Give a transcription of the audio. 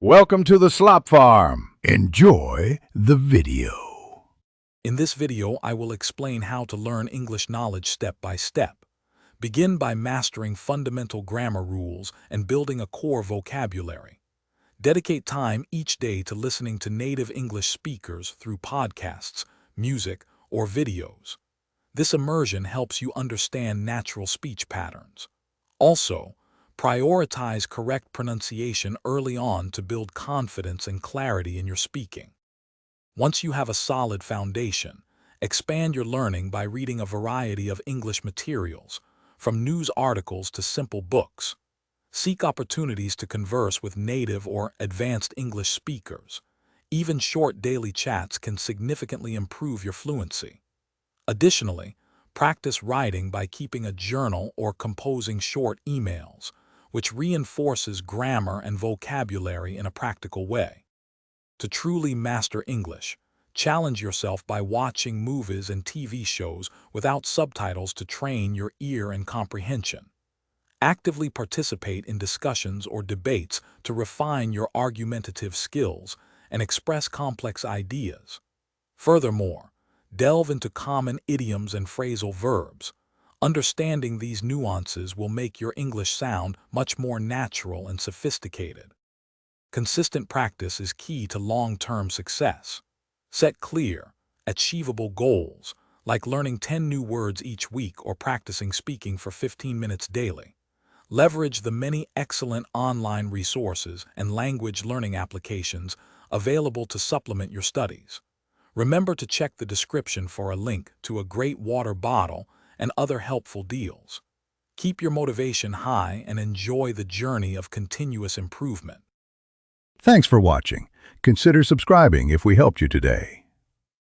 Welcome to the Slop Farm. Enjoy the video. In this video, I will explain how to learn English knowledge step by step. Begin by mastering fundamental grammar rules and building a core vocabulary. Dedicate time each day to listening to native English speakers through podcasts, music, or videos. This immersion helps you understand natural speech patterns. Also, prioritize correct pronunciation early on to build confidence and clarity in your speaking. Once you have a solid foundation, expand your learning by reading a variety of English materials, from news articles to simple books. Seek opportunities to converse with native or advanced English speakers. Even short daily chats can significantly improve your fluency. Additionally, practice writing by keeping a journal or composing short emails, which reinforces grammar and vocabulary in a practical way. To truly master English, challenge yourself by watching movies and TV shows without subtitles to train your ear and comprehension. Actively participate in discussions or debates to refine your argumentative skills and express complex ideas. Furthermore, delve into common idioms and phrasal verbs. Understanding these nuances will make your English sound much more natural and sophisticated. Consistent practice is key to long-term success. Set clear, achievable goals, like learning 10 new words each week or practicing speaking for 15 minutes daily. Leverage the many excellent online resources and language learning applications available to supplement your studies. Remember to check the description for a link to a great water bottle and other helpful deals. Keep your motivation high and enjoy the journey of continuous improvement. Thanks for watching. Consider subscribing if we helped you today.